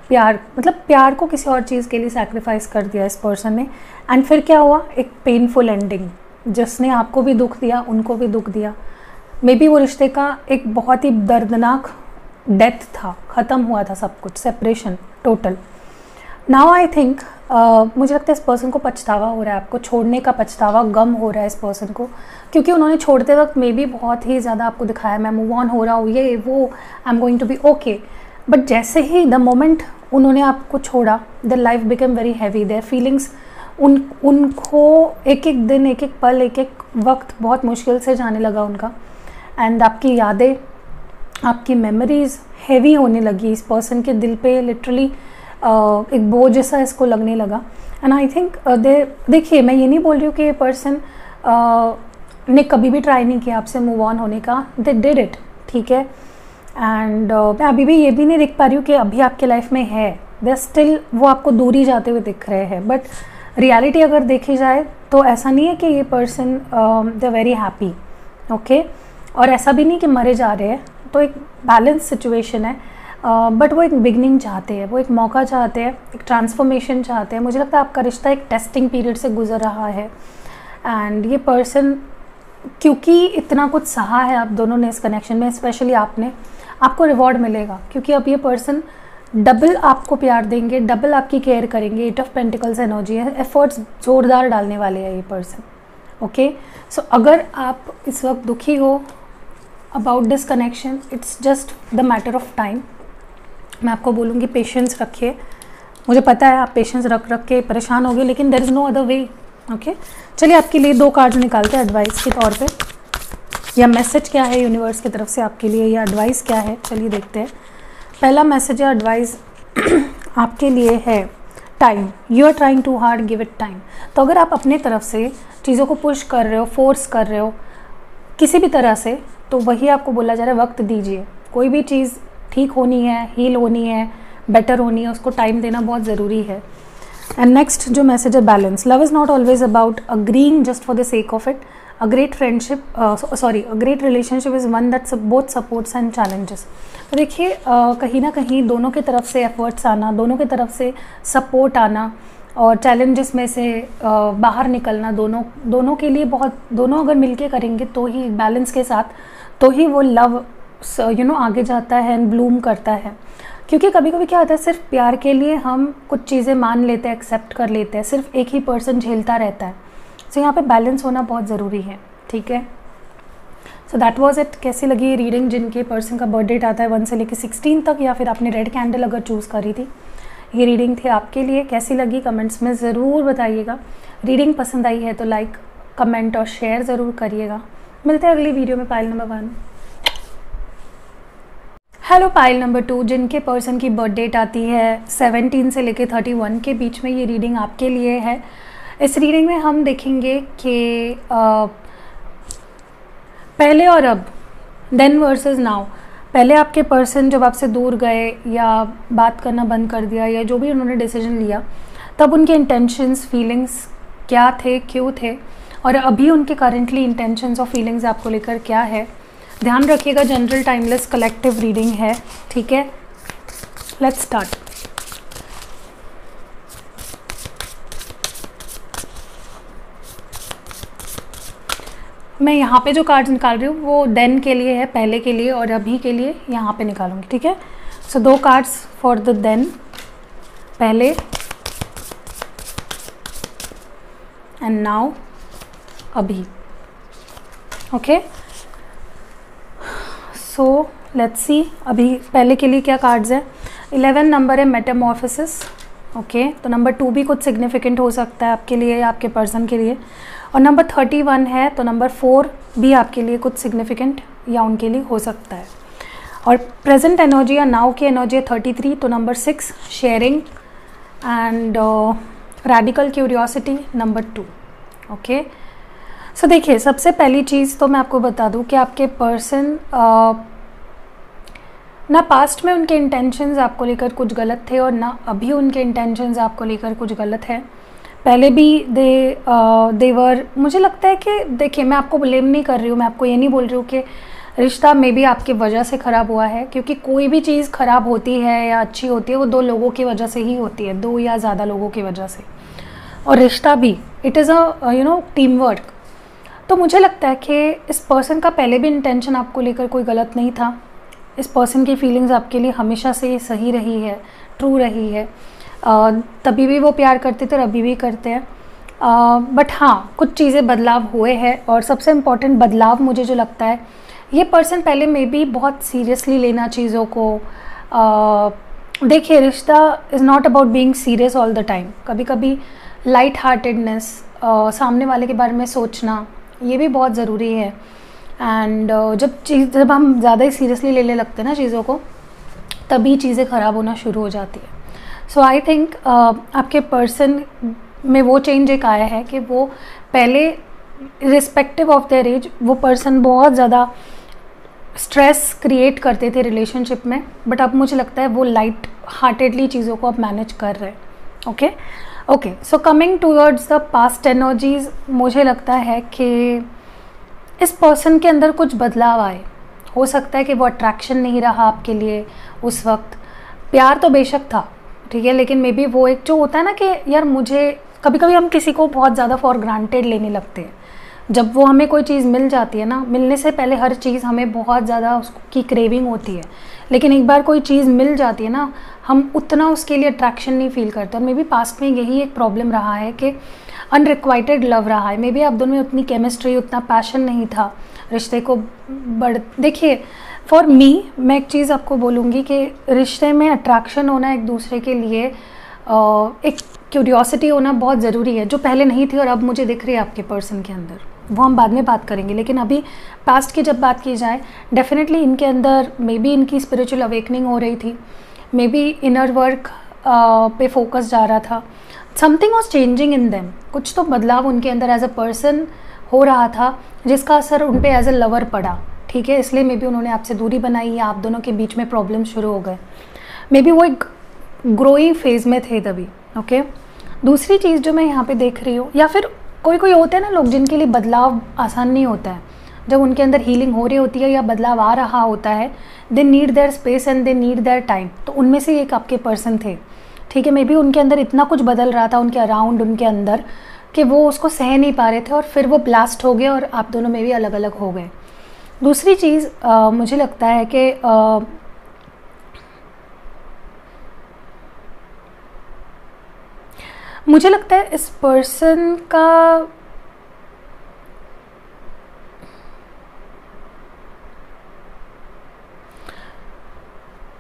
प्यार को किसी और चीज़ के लिए सैक्रिफाइस कर दिया इस पर्सन ने। एंड फिर क्या हुआ, एक पेनफुल एंडिंग, जिसने आपको भी दुख दिया, उनको भी दुख दिया। मे बी वो रिश्ते का एक बहुत ही दर्दनाक डेथ था, ख़त्म हुआ था सब कुछ, separation total. Now I think मुझे लगता है इस पर्सन को पछतावा हो रहा है, आपको छोड़ने का पछतावा, गम हो रहा है इस पर्सन को, क्योंकि उन्होंने छोड़ते वक्त मे बी बहुत ही ज़्यादा आपको दिखाया मैं मूव ऑन हो रहा हूँ, ये वो, I am going to be okay. But जैसे ही द मोमेंट उन्होंने आपको छोड़ा, the life become very heavy, their feelings, उनको एक एक दिन, एक एक पल, एक एक वक्त बहुत मुश्किल से जाने लगा उनका। एंड आपकी यादें, आपकी मेमोरीज़ हैवी होने लगी इस पर्सन के दिल पे, लिटरली एक बोझ जैसा इसको लगने लगा। एंड आई थिंक देखिए मैं ये नहीं बोल रही हूँ कि ये पर्सन ने कभी भी ट्राई नहीं किया आपसे मूव ऑन होने का, दे डिड इट, ठीक है। एंड मैं अभी भी ये भी नहीं देख पा रही हूँ कि अभी आपके लाइफ में है, दे स्टिल वो आपको दूरी जाते हुए दिख रहे हैं। बट रियलिटी अगर देखी जाए तो ऐसा नहीं है कि ये person they very happy, okay, और ऐसा भी नहीं कि मरे जा रहे हैं, तो एक बैलेंस सिचुएशन है। बट वो एक बिगनिंग चाहते हैं, वो एक मौका चाहते हैं, एक ट्रांसफॉर्मेशन चाहते हैं। मुझे लगता है आपका रिश्ता एक टेस्टिंग पीरियड से गुजर रहा है, एंड ये पर्सन क्योंकि इतना कुछ सहा है आप दोनों ने इस कनेक्शन में, स्पेशली आपने, आपको रिवॉर्ड मिलेगा, क्योंकि अब ये पर्सन डबल आपको प्यार देंगे, डबल आपकी केयर करेंगे। 8 ऑफ पेंटिकल्स एनर्जी है, एफर्ट्स जोरदार डालने वाले हैं ये पर्सन। ओके, सो अगर आप इस वक्त दुखी हो about this connection, it's just the matter of time. मैं आपको बोलूँगी पेशेंस रखिए। मुझे पता है आप पेशेंस रख के परेशान हो गए, लेकिन there is no other way. Okay, चलिए आपके लिए 2 कार्ड्स निकालते हैं एडवाइस के तौर पे, या मैसेज क्या है यूनिवर्स की तरफ से आपके लिए, या एडवाइस क्या है। चलिए देखते हैं। पहला मैसेज या एडवाइस आपके लिए है time. You are trying too hard, give it time. तो अगर आप अपने तरफ से चीज़ों को पुश कर रहे हो, फोर्स कर रहे हो किसी भी तरह से, तो वही आपको बोला जा रहा है वक्त दीजिए। कोई भी चीज़ ठीक होनी है, हील होनी है, बेटर होनी है, उसको टाइम देना बहुत ज़रूरी है। एंड नेक्स्ट जो मैसेज है balance. Love is not always about agreeing just for the sake of it. A great friendship a great relationship is one that both supports and challenges. तो देखिए कहीं ना कहीं दोनों की तरफ से एफर्ट्स आना, दोनों की तरफ से सपोर्ट आना और चैलेंजेस में से बाहर निकलना, दोनों के लिए बहुत, दोनों अगर मिलके करेंगे तो ही बैलेंस के साथ, तो ही वो लव आगे जाता है एंड ब्लूम करता है। क्योंकि कभी कभी क्या होता है, सिर्फ प्यार के लिए हम कुछ चीज़ें मान लेते हैं, एक्सेप्ट कर लेते हैं, सिर्फ एक ही पर्सन झेलता रहता है। सो यहाँ पे बैलेंस होना बहुत ज़रूरी है। ठीक है, सो दैट वाज इट। कैसी लगी ये रीडिंग? जिनके पर्सन का बर्थ डेट आता है 1 से लेकर 16 तक, या फिर आपने रेड कैंडल अगर चूज़ करी थी, ये रीडिंग थी आपके लिए। कैसी लगी कमेंट्स में ज़रूर बताइएगा। रीडिंग पसंद आई है तो लाइक, कमेंट और शेयर ज़रूर करिएगा। मिलते हैं अगली वीडियो में। Pile number 1। Hello pile number 2, जिनके पर्सन की बर्थ डेट आती है 17 से लेकर 31 के बीच में, ये रीडिंग आपके लिए है। इस रीडिंग में हम देखेंगे कि पहले और अब, देन वर्सेस नाउ। पहले आपके पर्सन जब आपसे दूर गए या बात करना बंद कर दिया, या जो भी उन्होंने डिसीजन लिया, तब उनके इंटेंशंस, फीलिंग्स क्या थे, क्यों थे, और अभी उनके करंटली इंटेंशंस और फीलिंग्स आपको लेकर क्या है। ध्यान रखिएगा, जनरल टाइमलेस कलेक्टिव रीडिंग है। ठीक है, लेट्स स्टार्ट। मैं यहाँ पे जो कार्ड्स निकाल रही हूँ वो देन के लिए है, पहले के लिए, और अभी के लिए यहाँ पे निकालूंगी। ठीक है, सो 2 कार्ड्स फॉर द देन, पहले, एंड नाउ, अभी। ओके, सो लेट्स सी अभी पहले के लिए क्या कार्ड्स है। 11 नंबर है मेटामॉर्फोसिस। ओके, तो नंबर 2 भी कुछ सिग्निफिकेंट हो सकता है आपके लिए या आपके पर्सन के लिए, और नंबर 31 है, तो नंबर 4 भी आपके लिए कुछ सिग्निफिकेंट या उनके लिए हो सकता है। और प्रेजेंट एनर्जी या नाउ की एनर्जी है 33, तो number 6 sharing and radical curiosity, number 2। Okay, so देखिए, सबसे पहली चीज़ तो मैं आपको बता दूं कि आपके पर्सन ना पास्ट में उनके इंटेंशंस आपको लेकर कुछ गलत थे, और ना अभी उनके इंटेंशंस आपको लेकर कुछ गलत है। पहले भी देवर, मुझे लगता है कि देखिए, मैं आपको ब्लेम नहीं कर रही हूँ, मैं आपको ये नहीं बोल रही हूँ कि रिश्ता मे बी आपकी वजह से ख़राब हुआ है, क्योंकि कोई भी चीज़ ख़राब होती है या अच्छी होती है वो 2 लोगों की वजह से ही होती है, 2 या ज़्यादा लोगों की वजह से। और रिश्ता भी, it is a team work. तो मुझे लगता है कि इस पर्सन का पहले भी इंटेंशन आपको लेकर कोई गलत नहीं था। इस पर्सन की फीलिंग्स आपके लिए हमेशा से सही रही है, ट्रू रही है। तभी भी वो प्यार करते थे और अभी भी करते हैं। बट हाँ, कुछ चीज़ें बदलाव हुए हैं, और सबसे इम्पॉर्टेंट बदलाव मुझे जो लगता है, ये पर्सन पहले में भी बहुत सीरियसली लेना चीज़ों को। देखिए, रिश्ता is not about being serious all the time. कभी कभी लाइट हार्टेडनेस, सामने वाले के बारे में सोचना, ये भी बहुत ज़रूरी है। एंड जब हम ज़्यादा ही सीरियसली लेने लगते हैं ना चीज़ों को, तभी चीज़ें ख़राब होना शुरू हो जाती है। सो आई थिंक आपके पर्सन में वो चेंज एक आया है कि वो पहले, रिस्पेक्टिव ऑफ देयर एज, वो पर्सन बहुत ज़्यादा स्ट्रेस क्रिएट करते थे रिलेशनशिप में, बट अब मुझे लगता है वो लाइट हार्टेडली चीज़ों को अब मैनेज कर रहे हैं। Okay, so coming towards the past energies, मुझे लगता है कि इस पर्सन के अंदर कुछ बदलाव आए। हो सकता है कि वो अट्रैक्शन नहीं रहा आपके लिए उस वक्त। प्यार तो बेशक था, ठीक है, लेकिन मे बी वो एक जो होता है ना कि यार, मुझे कभी कभी हम किसी को बहुत ज़्यादा फॉर ग्रांटेड लेने लगते हैं। जब वो हमें कोई चीज़ मिल जाती है ना, मिलने से पहले हर चीज़ हमें बहुत ज़्यादा उसकी क्रेविंग होती है, लेकिन एक बार कोई चीज़ मिल जाती है ना, हम उतना उसके लिए अट्रैक्शन नहीं फील करते। और मे बी पास्ट में यही एक प्रॉब्लम रहा है कि अनरिक्वाइटेड लव रहा है। मे बी आप दोनों में उतनी केमिस्ट्री, उतना पैशन नहीं था रिश्ते को देखिए, फॉर मी, मैं एक चीज़ आपको बोलूँगी कि रिश्ते में अट्रैक्शन होना एक दूसरे के लिए, एक क्यूरियोसिटी होना बहुत ज़रूरी है, जो पहले नहीं थी और अब मुझे दिख रही है आपके पर्सन के अंदर। वो हम बाद में बात करेंगे, लेकिन अभी पास्ट की जब बात की जाए, डेफिनेटली इनके अंदर मे बी इनकी स्पिरिचुअल अवेकनिंग हो रही थी, मे बी इनर वर्क पे फोकस जा रहा था, something was changing in them, कुछ तो बदलाव उनके अंदर एज अ पर्सन हो रहा था, जिसका असर उन पे एज अ लवर पड़ा। ठीक है, इसलिए मे बी उन्होंने आपसे दूरी बनाई या आप दोनों के बीच में प्रॉब्लम शुरू हो गए। मे बी वो एक ग्रोइंग फेज में थे तभी। ओके, दूसरी चीज़ जो मैं यहाँ पे देख रही हूँ, या फिर कोई कोई होते हैं ना लोग जिनके लिए बदलाव आसान नहीं होता है, जब उनके अंदर हीलिंग हो रही होती है या बदलाव आ रहा होता है, they need their space and they need their time. तो उनमें से एक आपके पर्सन थे। ठीक है, मे बी उनके अंदर इतना कुछ बदल रहा था उनके अराउंड, उनके अंदर, कि वो उसको सह नहीं पा रहे थे और फिर वो ब्लास्ट हो गए और आप दोनों में भी अलग अलग हो गए। दूसरी चीज़ मुझे लगता है कि मुझे लगता है इस पर्सन का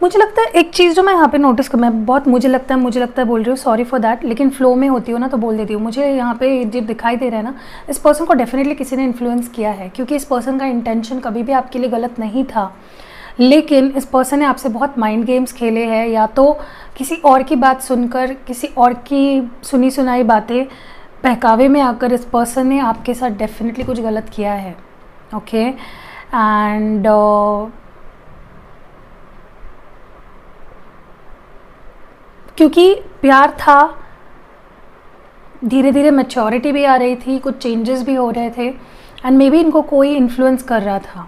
मुझे लगता है एक चीज़ जो मैं यहाँ पे नोटिस कर, मैं बहुत मुझे लगता है बोल रही हूँ, सॉरी फॉर दैट, लेकिन फ्लो में होती हूँ ना तो बोल देती हूँ। मुझे यहाँ पे जब दिखाई दे रहा है ना, इस पर्सन को डेफिनेटली किसी ने इन्फ्लुएंस किया है, क्योंकि इस पर्सन का इंटेंशन कभी भी आपके लिए गलत नहीं था, लेकिन इस पर्सन ने आपसे बहुत माइंड गेम्स खेले हैं, या तो किसी और की बात सुनकर, किसी और की सुनी सुनाई बातें बहकावे में आकर इस पर्सन ने आपके साथ डेफिनेटली कुछ गलत किया है। ओके, एंड क्योंकि प्यार था, धीरे धीरे मैच्योरिटी भी आ रही थी, कुछ चेंजेस भी हो रहे थे, एंड मे बी इनको कोई इन्फ्लुएंस कर रहा था।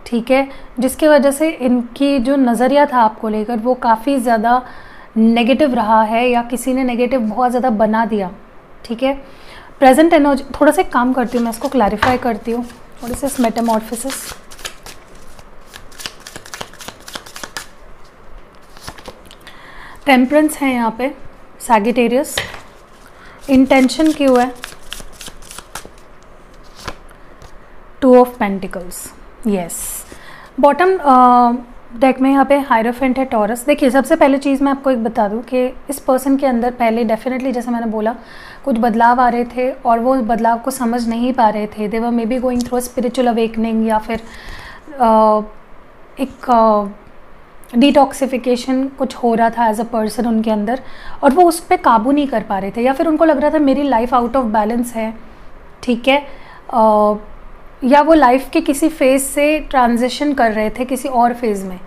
ठीक है, जिसकी वजह से इनकी जो नज़रिया था आपको लेकर वो काफ़ी ज़्यादा नेगेटिव रहा है, या किसी ने नेगेटिव बहुत ज़्यादा बना दिया। ठीक है, प्रेजेंट एनर्जी, थोड़ा सा काम करती हूँ मैं, इसको क्लैरिफाई करती हूँ। What is this Metamorphosis? Temperance है यहाँ पे, सैजिटेरियस, इंटेंशन क्यों है? Two of pentacles, yes. Bottom deck में यहाँ पे हायरोफेंट है, टॉरस। देखिए, सबसे पहले चीज़ मैं आपको एक बता दूँ कि इस पर्सन के अंदर पहले डेफिनेटली, जैसे मैंने बोला, कुछ बदलाव आ रहे थे और वो बदलाव को समझ नहीं पा रहे थे। They were may be going through a spiritual awakening, या फिर एक डिटॉक्सिफिकेशन कुछ हो रहा था एज अ पर्सन उनके अंदर, और वो उस पर काबू नहीं कर पा रहे थे, या फिर उनको लग रहा था मेरी लाइफ आउट ऑफ बैलेंस है। ठीक है, या वो लाइफ के किसी फेज़ से ट्रांजिशन कर रहे थे किसी और फेज़ में।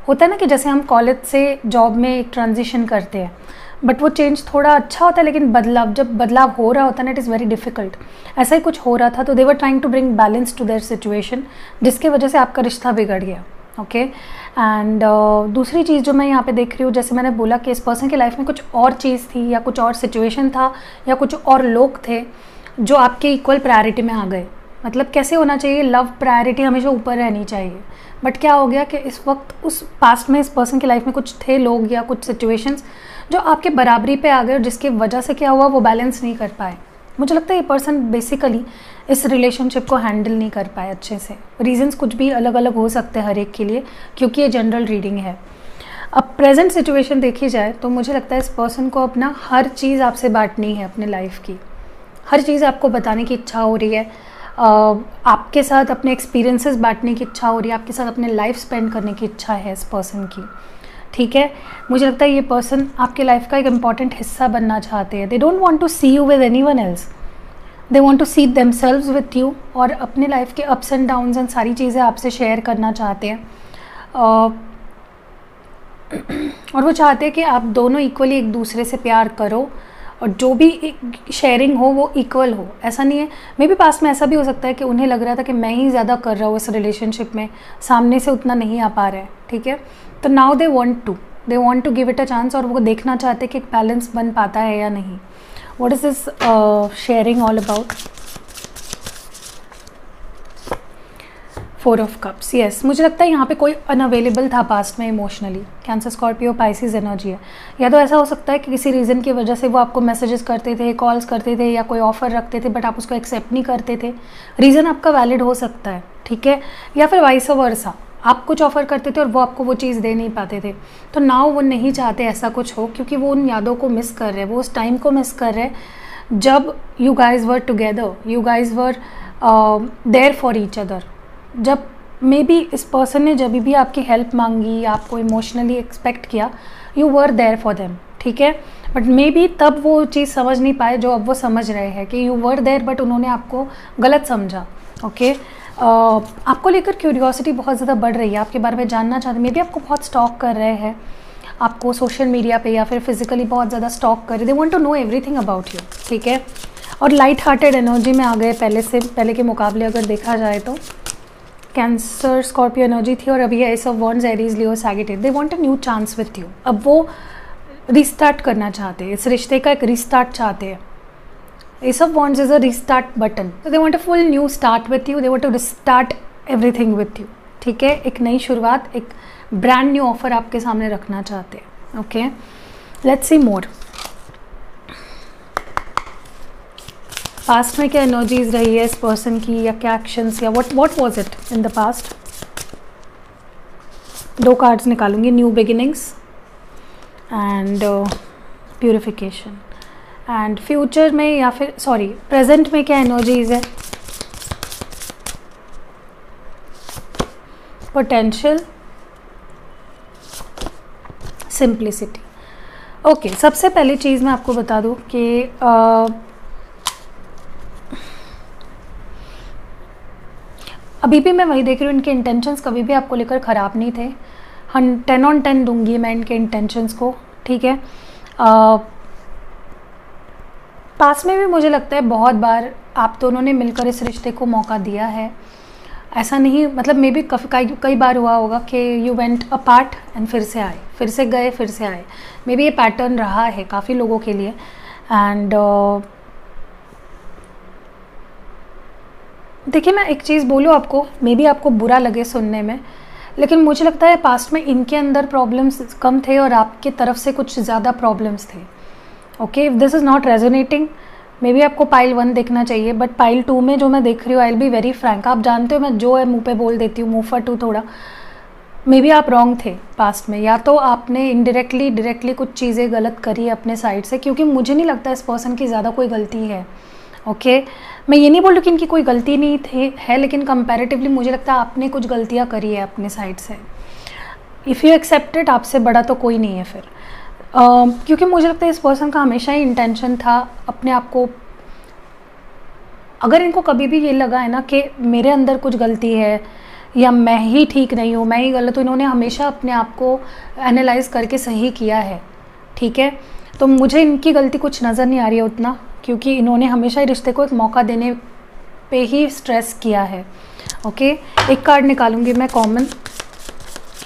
होता है ना कि जैसे हम कॉलेज से जॉब में एक ट्रांजिशन करते हैं, बट वो चेंज थोड़ा अच्छा होता है, लेकिन जब बदलाव हो रहा होता है ना, इट इज़ वेरी डिफ़िकल्ट। ऐसा ही कुछ हो रहा था, तो they were trying to bring balance to their situation, जिसकी वजह से आपका रिश्ता बिगड़ गया। ओके, एंड दूसरी चीज़ जो मैं यहाँ पे देख रही हूँ, जैसे मैंने बोला कि इस पर्सन की लाइफ में कुछ और चीज़ थी, या कुछ और सिचुएशन था, या कुछ और लोग थे जो आपके इक्वल प्रायोरिटी में आ गए। मतलब कैसे होना चाहिए, लव प्रायोरिटी हमेशा ऊपर रहनी चाहिए, बट क्या हो गया कि इस वक्त उस पास्ट में इस पर्सन की लाइफ में कुछ थे लोग या कुछ सिचुएशंस जो आपके बराबरी पे आ गए, और जिसकी वजह से क्या हुआ, वो बैलेंस नहीं कर पाए। मुझे लगता है ये पर्सन बेसिकली इस रिलेशनशिप को हैंडल नहीं कर पाए अच्छे से। रीजंस कुछ भी अलग अलग हो सकते हैं हर एक के लिए, क्योंकि ये जनरल रीडिंग है। अब प्रेजेंट सिचुएशन देखी जाए तो मुझे लगता है इस पर्सन को अपना हर चीज़ आपसे बांटनी है, अपने लाइफ की हर चीज़ आपको बताने की इच्छा हो रही है, आपके साथ अपने एक्सपीरियंसेस बांटने की इच्छा हो रही है, आपके साथ अपने लाइफ स्पेंड करने की इच्छा है इस पर्सन की। ठीक है, मुझे लगता है ये पर्सन आपके लाइफ का एक इम्पॉर्टेंट हिस्सा बनना चाहते हैं। They don't want to see you with anyone else, they want to see themselves with you, और अपने लाइफ के अप्स एंड डाउन्स एंड सारी चीज़ें आपसे शेयर करना चाहते हैं। और वो चाहते हैं कि आप दोनों इक्वली एक दूसरे से प्यार करो, और जो भी शेयरिंग हो वो इक्वल हो। ऐसा नहीं है, मे बी पास्ट में ऐसा भी हो सकता है कि उन्हें लग रहा था कि मैं ही ज़्यादा कर रहा हूँ इस रिलेशनशिप में, सामने से उतना नहीं आ पा रहा है। ठीक है, तो now they want to give it a chance, और वो देखना चाहते हैं कि एक बैलेंस बन पाता है या नहीं। What is this sharing all about? 4 of cups, yes मुझे लगता है यहाँ पे कोई अनअवेलेबल था पास्ट में emotionally. Cancer, Scorpio, Pisces energy है। या तो ऐसा हो सकता है कि किसी रीज़न की वजह से वो आपको मैसेजेस करते थे, कॉल्स करते थे या कोई ऑफ़र रखते थे बट आप उसको एक्सेप्ट नहीं करते थे। रीज़न आपका वैलिड हो सकता है, ठीक है। या फिर वाइस वर्सा, आप कुछ ऑफ़र करते थे और वो आपको वो चीज़ दे नहीं पाते थे। तो नाउ वो नहीं चाहते ऐसा कुछ हो, क्योंकि वो उन यादों को मिस कर रहे हैं, वो उस टाइम को मिस कर रहे हैं जब you guys were together, you guys were there for each other. जब मे बी इस पर्सन ने जब भी आपकी हेल्प मांगी, आपको इमोशनली एक्सपेक्ट किया, you were there for them, ठीक है। बट मे बी तब वो चीज़ समझ नहीं पाए जो अब वो समझ रहे हैं कि यू वर देयर, बट उन्होंने आपको गलत समझा, ओके। आपको लेकर क्यूरियोसिटी बहुत ज़्यादा बढ़ रही है, आपके बारे में जानना चाहते हैं, मे बी आपको बहुत स्टॉक कर रहे हैं, आपको सोशल मीडिया पे या फिर फिजिकली बहुत ज़्यादा स्टॉक कर रहे, they want to know everything about you, ठीक है। और लाइट हार्टेड एनर्जी में आ गए पहले के मुकाबले अगर देखा जाए तो। कैंसर, स्कॉर्पियो एनर्जी थी और अभी है S of wands, Aries, Leo, Sagittarius. They want a new chance with you. अब वो रिस्टार्ट करना चाहते हैं, इस रिश्ते का एक रिस्टार्ट चाहते हैं। Ace of wands is a restart button, तो they want a full new start with you, they want to restart everything with you, ठीक है। एक नई शुरुआत, एक ब्रांड न्यू ऑफर आपके सामने रखना चाहते हैं, okay. Let's see more. Past में क्या एनर्जीज रही है इस पर्सन की, या क्या एक्शंस, या what was it in the past. 2 cards निकालूंगी, new beginnings and purification. And future में या फिर सॉरी प्रेजेंट में क्या एनर्जीज है। Potential, simplicity. ओके, सबसे पहली चीज़ मैं आपको बता दूं कि अभी भी मैं वही देख रही हूँ, इनके इंटेंशंस कभी भी आपको लेकर ख़राब नहीं थे। 10 on 10 दूंगी मैं इनके इंटेंशंस को, ठीक है। पास में भी मुझे लगता है बहुत बार आप दोनों ने मिलकर इस रिश्ते को मौका दिया है। ऐसा नहीं, मतलब मे बी कई बार हुआ होगा कि यू वेंट अपार्ट एंड फिर से आए, फिर से गए, फिर से आए। मे बी ये पैटर्न रहा है काफ़ी लोगों के लिए। एंड देखिए, मैं एक चीज़ बोलूँ आपको, मे बी आपको बुरा लगे सुनने में, लेकिन मुझे लगता है पास्ट में इनके अंदर प्रॉब्लम्स कम थे और आपके तरफ से कुछ ज़्यादा प्रॉब्लम्स थे, okay. If this is not resonating, may be आपको पाइल 1 देखना चाहिए, बट पाइल 2 में जो मैं देख रही हूँ, I will be very Frank, आप जानते हो मैं जो है मुंह पे बोल देती हूँ, मुँह फटू थोड़ा। मे बी आप रॉन्ग थे पास्ट में, या तो आपने इनडायरेक्टली डायरेक्टली कुछ चीज़ें गलत करी अपने साइड से, क्योंकि मुझे नहीं लगता इस पर्सन की ज़्यादा कोई गलती है, ओके। मैं ये नहीं बोल रही कि इनकी कोई गलती नहीं है, लेकिन कंपैरेटिवली मुझे लगता है आपने कुछ गलतियाँ करी है अपने साइड से। इफ़ यू एक्सेप्ट इट, आपसे बड़ा तो कोई नहीं है फिर। क्योंकि मुझे लगता है इस पर्सन का हमेशा ही इंटेंशन था अपने आप को, अगर इनको कभी भी ये लगा है ना कि मेरे अंदर कुछ गलती है या मैं ही ठीक नहीं हूँ, मैं ही गलत हूँ, इन्होंने हमेशा अपने आप को एनालाइज करके सही किया है, ठीक है। तो मुझे इनकी गलती कुछ नज़र नहीं आ रही है उतना, क्योंकि इन्होंने हमेशा ही रिश्ते को एक मौका देने पे ही स्ट्रेस किया है, ओके। एक कार्ड निकालूंगी मैं common,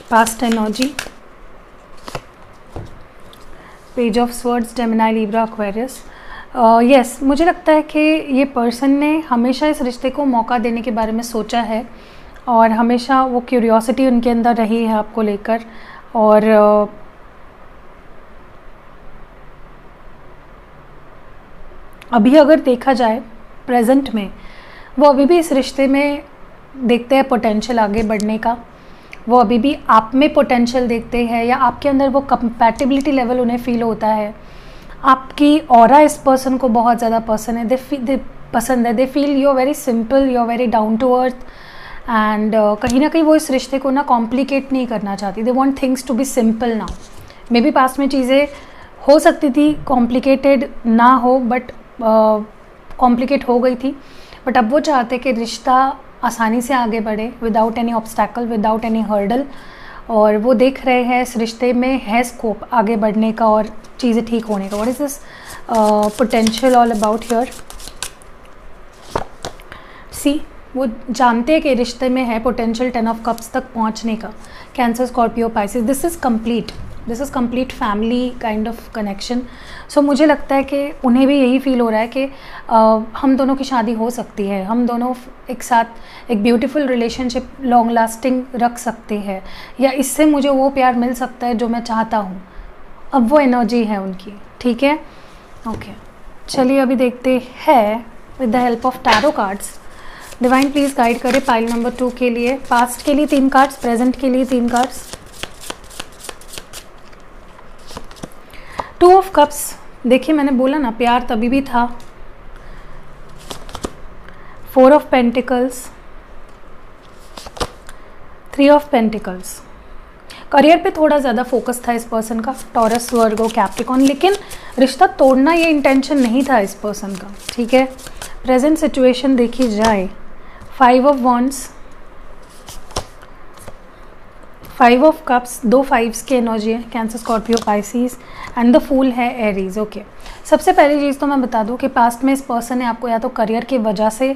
past energy, page of swords, Gemini, Libra, Aquarius. Yes, मुझे लगता है कि ये पर्सन ने हमेशा इस रिश्ते को मौका देने के बारे में सोचा है और हमेशा वो क्यूरियोसिटी उनके अंदर रही है आपको लेकर। और अभी अगर देखा जाए प्रेजेंट में, वो अभी भी इस रिश्ते में देखते हैं पोटेंशियल आगे बढ़ने का, वो अभी भी आप में पोटेंशियल देखते हैं, या आपके अंदर वो कंपैटिबिलिटी लेवल उन्हें फील होता है। आपकी ऑरा इस पर्सन को बहुत ज़्यादा पसंद है, they feel you are very simple, you are very down to earth. And कहीं ना कहीं वो इस रिश्ते को ना कॉम्प्लिकेट नहीं करना चाहती, they want things to be simple now. Maybe past में चीज़ें हो सकती थी कॉम्प्लिकेटेड ना हो, बट कॉम्प्लिकेट हो गई थी, बट अब वो चाहते कि रिश्ता आसानी से आगे बढ़े, without any obstacle, without any hurdle. और वो देख रहे हैं इस रिश्ते में है स्कोप आगे बढ़ने का और चीज़ें ठीक होने का। What is this potential all about here. See, वो जानते हैं कि रिश्ते में है पोटेंशियल 10 ऑफ कप्स तक पहुंचने का। Cancer, Scorpio, Pisces, this is complete. This is complete family kind of connection. So मुझे लगता है कि उन्हें भी यही फील हो रहा है कि हम दोनों की शादी हो सकती है, हम दोनों एक साथ एक ब्यूटीफुल रिलेशनशिप लॉन्ग लास्टिंग रख सकते हैं, या इससे मुझे वो प्यार मिल सकता है जो मैं चाहता हूँ। अब वो एनर्जी है उनकी, ठीक है। ओके, चलिए अभी देखते हैं with the help of tarot cards. Divine please guide करें पाइल नंबर 2 के लिए, पास्ट के लिए 3 कार्ड्स, प्रेजेंट के लिए 3 कार्ड्स। 2 ऑफ कप्स, देखिए मैंने बोला ना प्यार तभी भी था। 4 of pentacles, 3 of pentacles. Career पे थोड़ा ज़्यादा फोकस था इस पर्सन का, टॉरस, वर्गो, कैप्रिकॉर्न, लेकिन रिश्ता तोड़ना ये इंटेंशन नहीं था इस पर्सन का, ठीक है। प्रेजेंट सिचुएशन देखी जाए, 5 of wands, 5 of cups, 2 5s की एनर्जी है, Cancer, Scorpio, Pisces, and the फूल है एरीज। ओके, सबसे पहली चीज़ तो मैं बता दूं कि पास्ट में इस पर्सन ने आपको या तो करियर की वजह से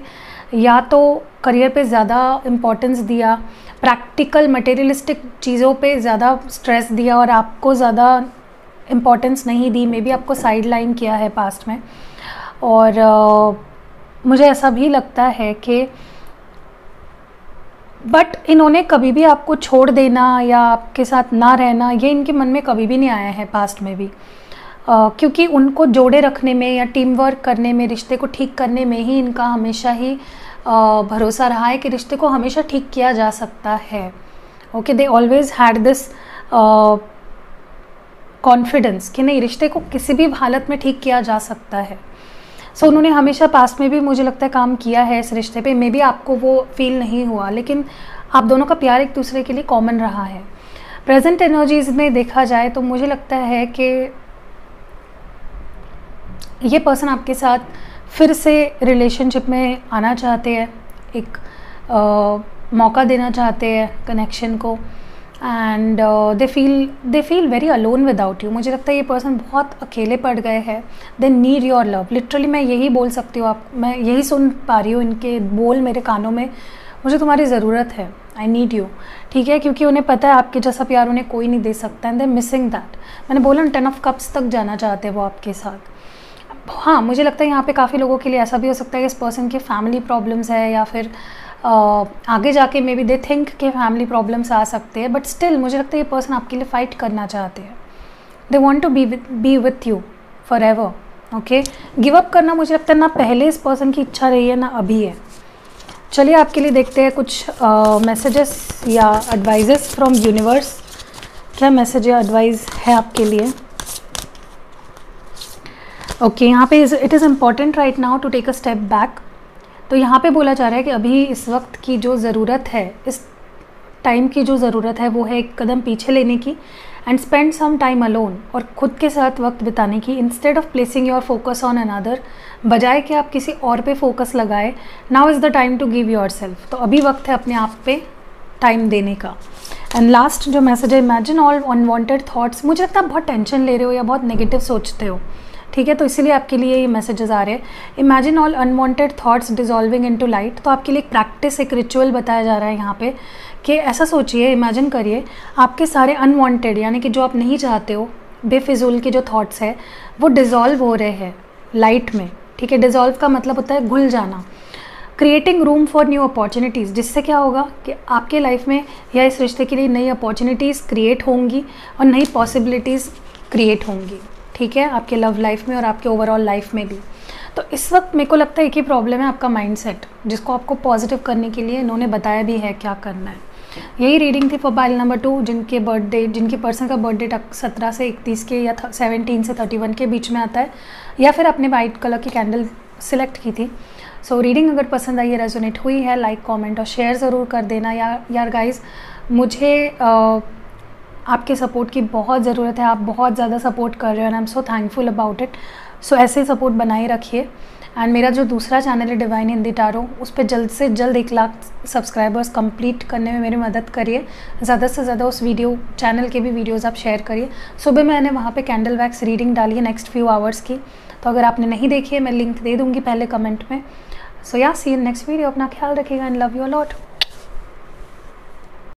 या तो करियर पे ज़्यादा इम्पोर्टेंस दिया, प्रैक्टिकल मटेरियलिस्टिक चीज़ों पे ज़्यादा स्ट्रेस दिया और आपको ज़्यादा इम्पोर्टेंस नहीं दी, मे बी आपको साइड लाइन किया है पास्ट में। और मुझे ऐसा भी लगता है कि बट इन्होंने कभी भी आपको छोड़ देना या आपके साथ ना रहना, ये इनके मन में कभी भी नहीं आया है पास्ट में भी, क्योंकि उनको जोड़े रखने में या टीम वर्क करने में, रिश्ते को ठीक करने में ही इनका हमेशा ही भरोसा रहा है कि रिश्ते को हमेशा ठीक किया जा सकता है। Okay, they always had this confidence कि नहीं, रिश्ते को किसी भी हालत में ठीक किया जा सकता है। सो उन्होंने हमेशा पास्ट में भी मुझे लगता है काम किया है इस रिश्ते पे। मे बी आपको वो फील नहीं हुआ, लेकिन आप दोनों का प्यार एक दूसरे के लिए कॉमन रहा है। प्रेजेंट एनर्जीज में देखा जाए तो मुझे लगता है कि ये पर्सन आपके साथ फिर से रिलेशनशिप में आना चाहते हैं, एक मौका देना चाहते हैं कनेक्शन को, and they feel very alone without you. मुझे लगता है ये पर्सन बहुत अकेले पड़ गए हैं, they need your love. Literally मैं यही बोल सकती हूँ, मैं यही सुन पा रही हूँ इनके बोल मेरे कानों में, मुझे तुम्हारी ज़रूरत है, आई नीड यू, ठीक है। क्योंकि उन्हें पता है आपके जैसा प्यार उन्हें कोई नहीं दे सकता, एंड दे मिसिंग दैट। मैंने बोला 10 ऑफ कप्स तक जाना चाहते हैं वो आपके साथ। हाँ, मुझे लगता है यहाँ पे काफ़ी लोगों के लिए ऐसा भी हो सकता है कि इस पर्सन के फैमिली प्रॉब्लम्स है, या फिर आगे जाके मे बी दे थिंक के फैमिली प्रॉब्लम्स आ सकते हैं, बट स्टिल मुझे लगता है ये पर्सन आपके लिए फ़ाइट करना चाहते हैं। They want to be with you forever. Okay, give up करना मुझे लगता है ना पहले इस पर्सन की इच्छा रही है ना अभी है। चलिए आपके लिए देखते हैं कुछ मैसेजेस या एडवाइजेस फ्रॉम यूनिवर्स। क्या मैसेज या एडवाइस है आपके लिए? ओके, यहाँ पे it is important right now to take a step back. तो यहाँ पे बोला जा रहा है कि अभी इस वक्त की जो ज़रूरत है, इस टाइम की जो ज़रूरत है वो है एक कदम पीछे लेने की, and spend some time alone, और खुद के साथ वक्त बिताने की, instead of placing your focus on another. बजाय कि आप किसी और पे फोकस लगाए, now is the time to give yourself. तो अभी वक्त है अपने आप पे टाइम देने का। एंड लास्ट जो मैसेज है, इमेजिन ऑल अनवांटेड थॉट्स। मुझे लगता है आप बहुत टेंशन ले रहे हो या बहुत नेगेटिव सोचते हो, ठीक है, तो इसीलिए आपके लिए ये मैसेजेस आ रहे हैं। Imagine all unwanted thoughts dissolving into light. तो आपके लिए एक प्रैक्टिस, एक रिचुअल बताया जा रहा है यहाँ पे कि ऐसा सोचिए, इमेजिन करिए आपके सारे अनवांटेड यानी कि जो आप नहीं चाहते हो, बेफिजूल के जो थॉट्स है वो डिज़ोल्व हो रहे हैं लाइट में, ठीक है। डिज़ोल्व का मतलब होता है घुल जाना। Creating room for new opportunities, जिससे क्या होगा कि आपके लाइफ में या इस रिश्ते के लिए नई अपॉर्चुनिटीज़ क्रिएट होंगी और नई पॉसिबिलिटीज़ क्रिएट होंगी, ठीक है, आपके लव लाइफ में और आपके ओवरऑल लाइफ में भी। तो इस वक्त मेरे को लगता है एक ही प्रॉब्लम है, आपका माइंडसेट, जिसको आपको पॉजिटिव करने के लिए इन्होंने बताया भी है क्या करना है। यही रीडिंग थी फॉर पाइल नंबर 2, जिनके पर्सन का बर्थडे 17 से 31 के या 17 से 31 के बीच में आता है, या फिर आपने वाइट कलर की कैंडल सिलेक्ट की थी। सो रीडिंग अगर पसंद आई है, रेजोनेट हुई है, लाइक कमेंट और शेयर ज़रूर कर देना। यार गाइस, मुझे आपके सपोर्ट की बहुत ज़रूरत है। आप बहुत ज़्यादा सपोर्ट कर रहे हो and I am so thankful about it. So ऐसे सपोर्ट बनाए रखिए। एंड मेरा जो दूसरा चैनल है डिवाइन हिंदी टारो, उस पर जल्द से जल्द 1 लाख सब्सक्राइबर्स कंप्लीट करने में मेरी मदद करिए। ज़्यादा से ज़्यादा उस चैनल के भी वीडियोज़ आप शेयर करिए। सुबह मैंने वहाँ पे कैंडल वैक्स रीडिंग डाली है नेक्स्ट फ्यू आवर्स की, तो अगर आपने नहीं देखी है मैं लिंक दे दूँगी पहले कमेंट में। सो या सी इन नेक्स्ट वीडियो। अपना ख्याल रखिएगा and love you a lot.